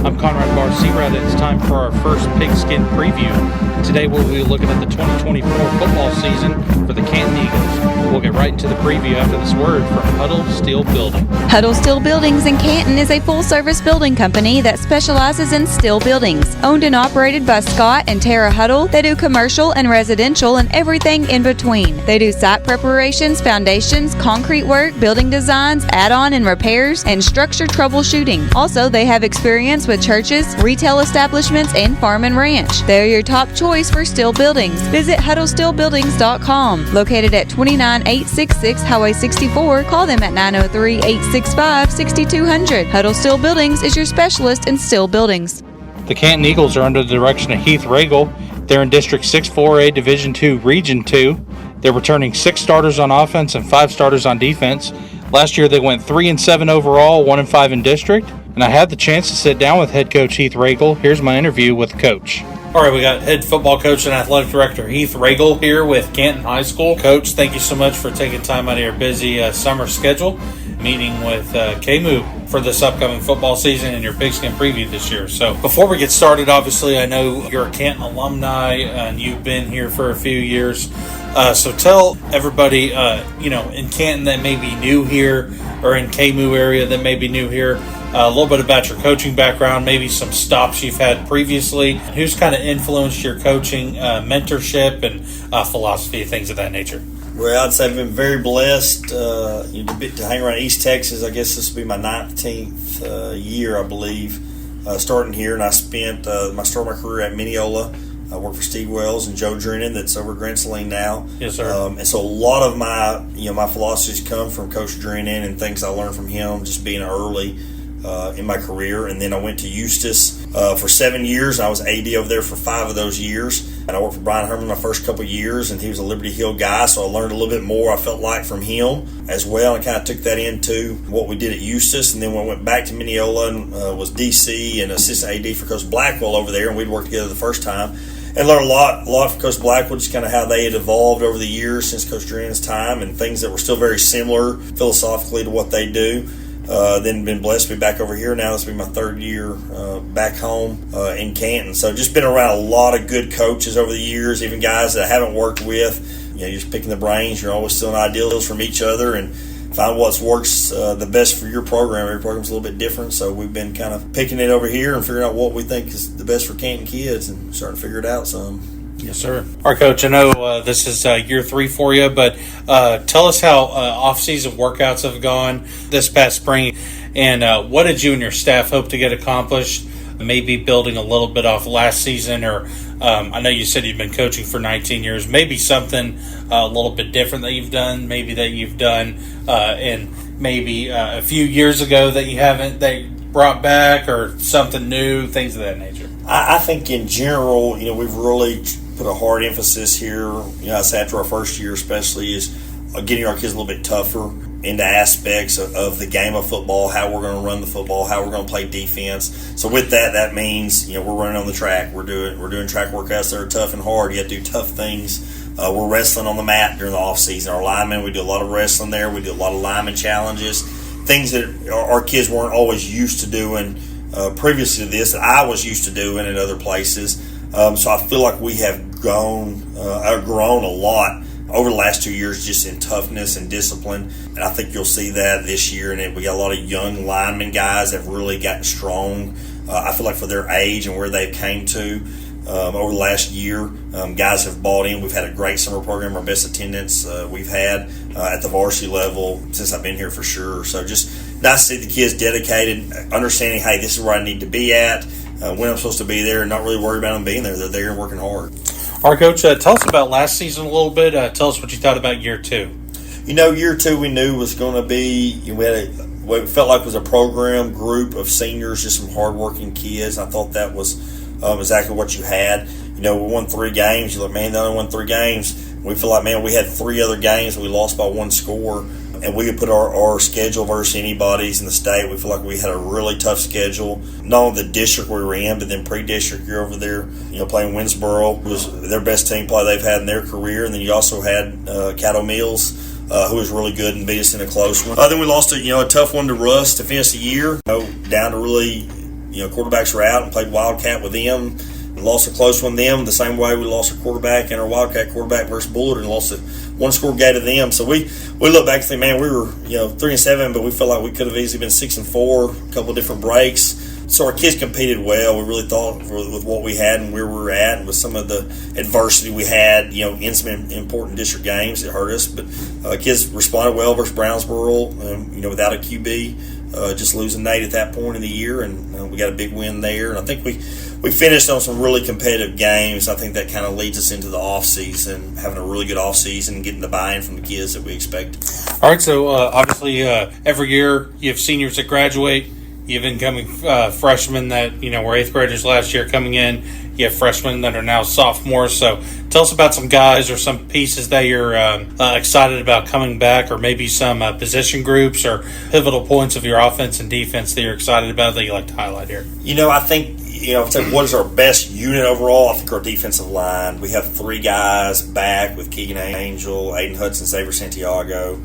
I'm Conrad Barcera, and it's time for our first Pigskin Preview. Today we'll be looking at the 2024 football season for the Canton Eagles. We'll get right into the preview after this word from Huddle Steel Building. Huddle Steel Buildings in Canton is a full-service building company that specializes in steel buildings. Owned and operated by Scott and Tara Huddle, they do commercial and residential and everything in between. They do site preparations, foundations, concrete work, building designs, add-on and repairs, and structure troubleshooting. Also, they have experience with churches, retail establishments, and farm and ranch. They're your top choice for steel buildings. Visit HuddleSteelBuildings.com. Located at 29866 Highway 64, call them at 903-865-6200. Huddle Steel Buildings is your specialist in steel buildings. The Canton Eagles are under the direction of Heath Regal. They're in District 6-4A, Division II, Region 2. They're returning 6 starters on offense and 5 starters on defense. Last year they went 3-7 overall, 1-5 in district. And I had the chance to sit down with head coach Heath Regal. Here's my interview with the coach. All right, we got head football coach and athletic director Heath Regal here with Canton High School. Coach, thank you so much for taking time out of your busy summer schedule, meeting with KMU for this upcoming football season and your Pigskin Preview this year. So before we get started, obviously I know you're a Canton alumni and you've been here for a few years. So tell everybody, in Canton that may be new here or in KMU area that may be new here, a little bit about your coaching background, maybe some stops you've had previously, who's kind of influenced your coaching, mentorship, and philosophy, things of that nature. Well, I'd say I've been very blessed to hang around East Texas. I guess this will be my 19th year, I believe, starting here. And I spent my career at Mineola. I worked for Steve Wells and Joe Drennan, that's over at Grand Saline now. Yes, sir. And so a lot of my philosophies come from Coach Drennan and things I learned from him just being early in my career. And then I went to Eustis for 7 years. I was AD over there for 5 of those years. And I worked for Brian Herman my first couple of years, and he was a Liberty Hill guy, so I learned a little bit more, I felt like, from him as well. I kind of took that into what we did at Eustis. And then when I went back to Mineola and was DC and assistant AD for Coach Blackwell over there, and we'd worked together the first time. And learned a lot from Coach Blackwell, just kind of how they had evolved over the years since Coach Drennan's time, and things that were still very similar philosophically to what they do. Then been blessed to be back over here now. This will be my 3rd year back home in Canton. So just been around a lot of good coaches over the years, even guys that I haven't worked with. You're just picking the brains. You're always stealing ideas from each other and find what works the best for your program. Every program's a little bit different, so we've been kind of picking it over here and figuring out what we think is the best for Canton kids and starting to figure it out some. Yes, sir. All right, Coach, I know this is year 3 for you, but tell us how off-season workouts have gone this past spring, and what did you and your staff hope to get accomplished, maybe building a little bit off last season, or I know you said you've been coaching for 19 years, maybe something a little bit different that you've done, maybe that you've done in maybe a few years ago that you haven't, that you brought back, or something new, things of that nature. I think in general, we've really put a hard emphasis here, I say after our first year especially, is getting our kids a little bit tougher into aspects of the game of football, how we're going to run the football, how we're going to play defense. So with that means, we're running on the track. We're doing track workouts that are tough and hard. You have to do tough things. We're wrestling on the mat during the off season. Our linemen, we do a lot of wrestling there. We do a lot of lineman challenges, things that our kids weren't always used to doing previously to this, that I was used to doing in other places. So I feel like we have grown a lot over the last 2 years just in toughness and discipline. And I think you'll see that this year. And we got a lot of young lineman guys that have really gotten strong. I feel like for their age and where they've came to over the last year, guys have bought in. We've had a great summer program, our best attendance we've had at the varsity level since I've been here for sure. So just nice to see the kids dedicated, understanding, hey, this is where I need to be at, when I'm supposed to be there, and not really worried about them being there. They're there and working hard. All right, Coach, tell us about last season a little bit. Tell us what you thought about year 2. Year 2 we knew was going to be, we had what it felt like was a program group of seniors, just some hardworking kids. I thought that was exactly what you had. We won 3 games. You're like, man, they only won 3 games. We feel like, man, we had 3 other games. We lost by 1 score. And we could put our schedule versus anybody's in the state. We feel like we had a really tough schedule. Not only the district we were in, but then pre-district, you're over there, playing Winsboro. It was their best team play they've had in their career. And then you also had Caddo Mills, who was really good and beat us in a close one. Then we lost a tough one to Russ to finish the year. Down to really quarterbacks were out and played Wildcat with them. And lost a close one to them, the same way we lost our quarterback and our Wildcat quarterback versus Bullard and lost a one-score game to them. So we look back and think, man, we were 3-7, but we felt like we could have easily been 6-4, a couple of different breaks. So our kids competed well. We really thought with what we had and where we were at, and with some of the adversity we had, in some important district games, it hurt us. But kids responded well versus Brownsboro, without a QB, just losing Nate at that point in the year, and we got a big win there. And I think we finished on some really competitive games. I think that kind of leads us into the offseason, having a really good offseason and getting the buy-in from the kids that we expected. All right, so obviously every year you have seniors that graduate. You have incoming freshmen that, were 8th graders last year coming in. You have freshmen that are now sophomores. So tell us about some guys or some pieces that you're excited about coming back, or maybe some position groups or pivotal points of your offense and defense that you're excited about that you like to highlight here. I think, what is our best unit overall? I think our defensive line. We have 3 guys back with Keegan Angel, Aiden Hudson, Xavier Santiago.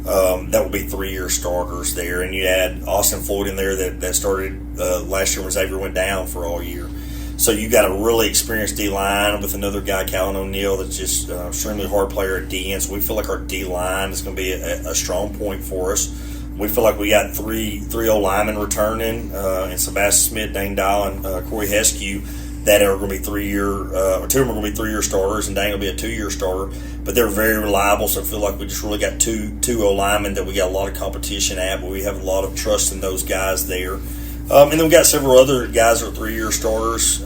That will be 3-year starters there. And you add Austin Floyd in there that started last year when Xavier went down for all year. So you got a really experienced D-line with another guy, Callan O'Neill, that's just an extremely hard player at D-end. So we feel like our D-line is going to be a strong point for us. We feel like we got three old linemen returning, and Sebastian Smith, Dane Dial, and Corey Heskew, that are going to be 3-year, or 2 of them are going to be 3-year starters, and Dane will be a 2-year starter. But they're very reliable, so I feel like we just really got two old linemen that we got a lot of competition at, but we have a lot of trust in those guys there. And then we got several other guys that are 3-year starters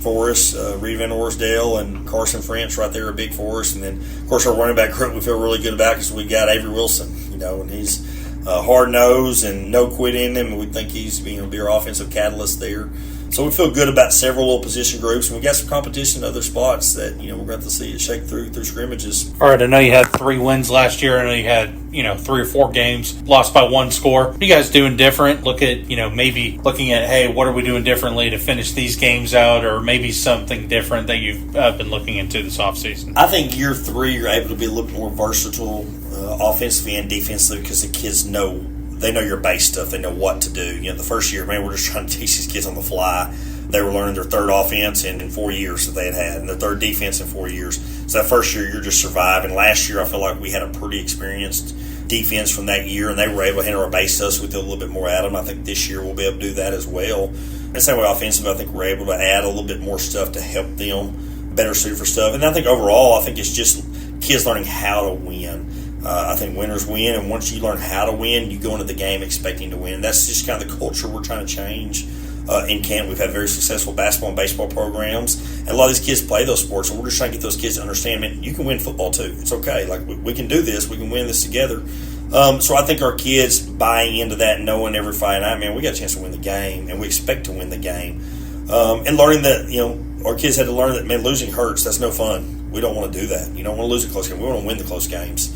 for us. Reed Van Orsdale and Carson French right there are big for us. And then, of course, our running back group we feel really good about because we got Avery Wilson, and he's hard-nosed and no quit in him, and we think he's going to be our offensive catalyst there. So we feel good about several little position groups, and we got some competition in other spots that we're going to have to see it shake through scrimmages. All right, I know you had 3 wins last year. I know you had 3 or 4 games lost by 1 score. What are you guys doing different? Look at maybe looking at, hey, what are we doing differently to finish these games out, or maybe something different that you've been looking into this offseason? I think year 3 you're able to be a little more versatile offensively and defensively because the kids know. They know your base stuff. They know what to do. The first year, man, we're just trying to teach these kids on the fly. They were learning their 3rd offense in 4 years that they had, and their 3rd defense in 4 years. So that first year, you're just surviving. Last year, I feel like we had a pretty experienced defense from that year, and they were able to handle our base stuff, so we threw a little bit more at them. I think this year we'll be able to do that as well. And the same way offensively, I think we're able to add a little bit more stuff to help them better suited for stuff. And I think overall, I think it's just kids learning how to win. I think winners win, and once you learn how to win, you go into the game expecting to win. That's just kind of the culture we're trying to change in Canton. We've had very successful basketball and baseball programs, and a lot of these kids play those sports, and we're just trying to get those kids to understand, man, you can win football too. It's okay. Like, we can do this. We can win this together. So I think our kids buying into that, knowing every Friday night, man, we got a chance to win the game, and we expect to win the game. And learning that, our kids had to learn that, man, losing hurts. That's no fun. We don't want to do that. You don't want to lose a close game. We want to win the close games.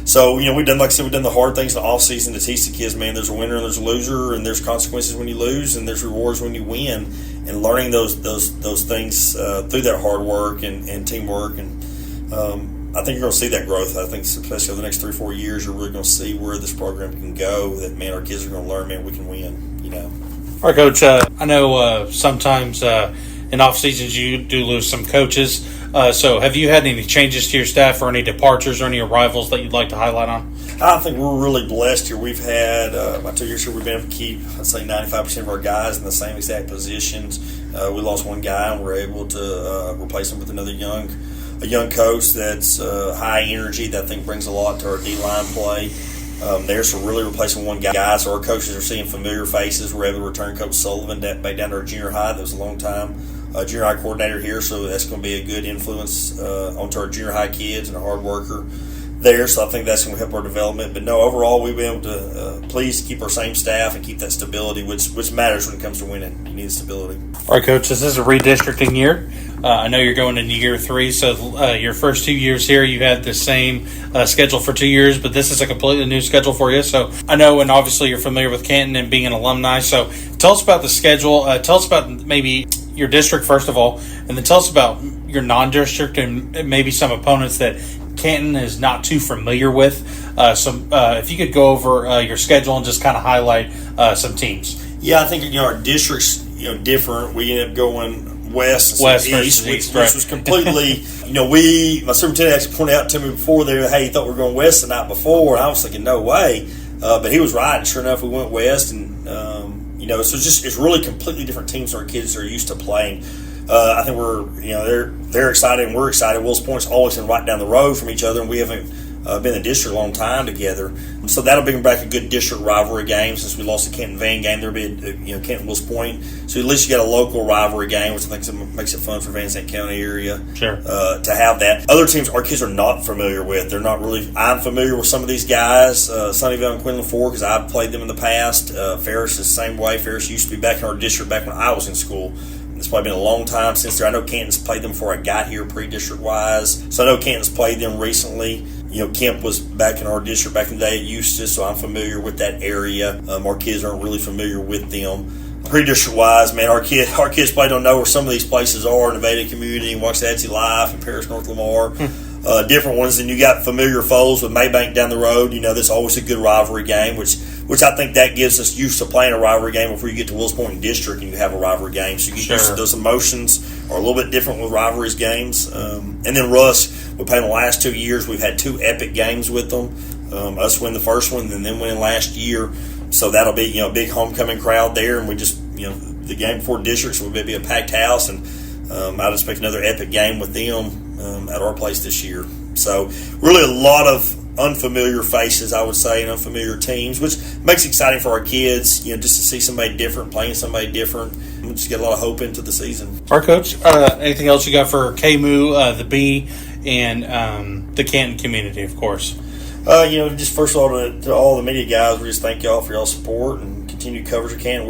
So, we've done, like I said, we've done the hard things in the offseason to teach the kids, man, there's a winner and there's a loser, and there's consequences when you lose, and there's rewards when you win. And learning those things through that hard work and teamwork. And I think you're going to see that growth. I think, especially over the next 3 or 4 years, you're really going to see where this program can go, that, man, our kids are going to learn, man, we can win, All right, Coach, I know sometimes in off seasons you do lose some coaches. So have you had any changes to your staff or any departures or any arrivals that you'd like to highlight on? I think we're really blessed here. We've had, my 2 years here, we've been able to keep, I'd say, 95% of our guys in the same exact positions. We lost one guy, and we're able to replace him with a young coach that's high energy that I think brings a lot to our D-line play. There's really replacing one guy, so our coaches are seeing familiar faces. We're able to return Coach Sullivan back down to our junior high. That was a long time junior high coordinator here, so that's going to be a good influence onto our junior high kids and a hard worker there. So I think that's going to help our development. But no, overall, we've been able to please keep our same staff and keep that stability, which matters when it comes to winning. You need stability. All right, Coach, this is a redistricting year. I know you're going into year 3, so your first 2 years here, you had the same schedule for 2 years, but this is a completely new schedule for you. So I know, and obviously you're familiar with Canton and being an alumni. So tell us about the schedule. Tell us about maybe your district, first of all, and then tell us about your non-district and maybe some opponents that Canton is not too familiar with. If you could go over your schedule and just kind of highlight some teams. Yeah, I think our districts, different. We ended up going west instead West of versus east, east, which right. was completely. My superintendent actually pointed out to me before there, hey, he thought we were going west the night before, and I was thinking, no way. But he was right, and sure enough, we went west, and so it's really completely different teams our kids are used to playing. I think they're excited and we're excited. Wills Point's always been right down the road from each other, and we haven't been in the district a long time together. So that'll bring back a good district rivalry game. Since we lost the Canton Van game, there'll be Canton Wills Point. So at least you got a local rivalry game, which I think makes it fun for Van Zandt County area. Sure. To have that. Other teams our kids are not familiar with. They're not really. I'm familiar with some of these guys, Sunnyvale and Quinlan Ford, because I've played them in the past. Ferris is the same way. Ferris used to be back in our district back when I was in school. It's probably been a long time since there. I know Canton's played them before I got here, pre-district wise. So I know Canton's played them recently. Kemp was back in our district back in the day at Eustis, so I'm familiar with that area. Our kids aren't really familiar with them. Pre-district wise, man, our kids probably don't know where some of these places are. Nevada Community, Waxahachie Life, and Paris North Lamar. Different ones. And you got familiar foes with Maybank down the road. That's always a good rivalry game, which I think that gives us used to playing a rivalry game before you get to Wills Point District and you have a rivalry game. So you get used to those emotions are a little bit different with rivalries games. And then Russ, we played in the last 2 years. We've had 2 epic games with them. Us win the first one and then winning last year. So that'll be a big homecoming crowd there. And we just the game before district, so we'll be a packed house. And I'd expect another epic game with them at our place this year. So really a lot of unfamiliar faces, I would say, and unfamiliar teams, which makes it exciting for our kids, just to see somebody different, playing somebody different. We just get a lot of hope into the season. All right, Coach. Anything else you got for KMU, the B, and the Canton community, of course? Just first of all, to all the media guys, we just thank y'all for y'all's support and continued coverage of Canton.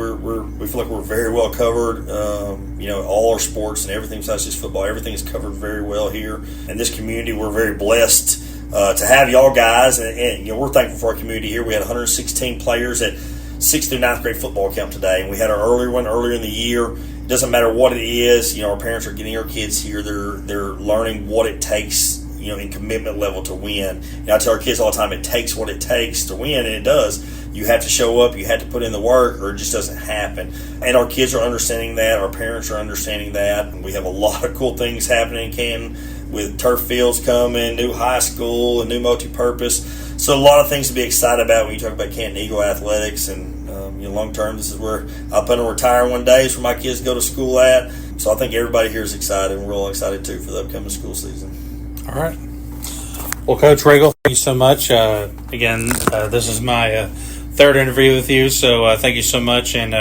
We feel like we're very well covered. All our sports and everything besides just football, everything is covered very well here. And this community, we're very blessed to have y'all guys, and we're thankful for our community here. We had 116 players at 6th through 9th grade football camp today, and we had our earlier one earlier in the year. It doesn't matter what it is, our parents are getting our kids here. They're learning what it takes, in commitment level to win. I tell our kids all the time, it takes what it takes to win, and it does. You have to show up, you have to put in the work, or it just doesn't happen. And our kids are understanding that, our parents are understanding that, and we have a lot of cool things happening in Canton with turf fields coming, new high school, a new multi-purpose. So a lot of things to be excited about when you talk about Canton Eagle athletics. And long term, this is where I plan on retiring one day. It's where my kids go to school at. So I think everybody here is excited, and we're all excited too for the upcoming school season. All right. Well, Coach Regal, thank you so much. Again, this is my third interview with you, so thank you so much, and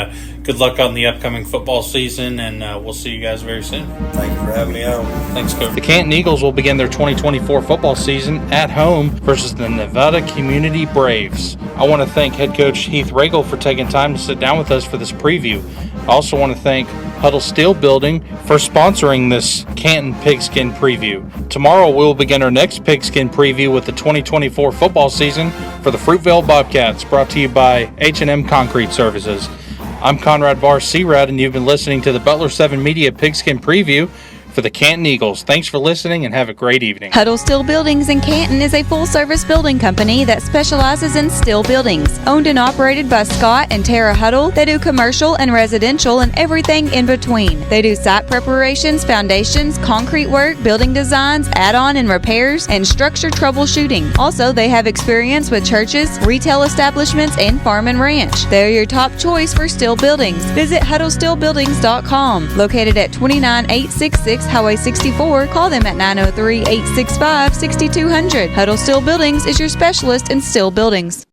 good luck on the upcoming football season, and we'll see you guys very soon. Thank you for having me on. Thanks, Coach. The Canton Eagles will begin their 2024 football season at home versus the Nevada Community Braves. I want to thank head coach Heath Regal for taking time to sit down with us for this preview. I also want to thank Huddle Steel Building for sponsoring this Canton Pigskin preview. Tomorrow we'll begin our next Pigskin preview with the 2024 football season for the Fruitvale Bobcats, brought to you by H&M Concrete Services. I'm Conrad Barr Searad, and you've been listening to the Butler 7 Media Pigskin preview for the Canton Eagles. Thanks for listening and have a great evening. Huddle Steel Buildings in Canton is a full-service building company that specializes in steel buildings. Owned and operated by Scott and Tara Huddle, they do commercial and residential and everything in between. They do site preparations, foundations, concrete work, building designs, add-on and repairs, and structure troubleshooting. Also, they have experience with churches, retail establishments, and farm and ranch. They're your top choice for steel buildings. Visit HuddleSteelBuildings.com. Located at 29866 Highway 64, call them at 903-865-6200. Huddle Steel Buildings is your specialist in steel buildings.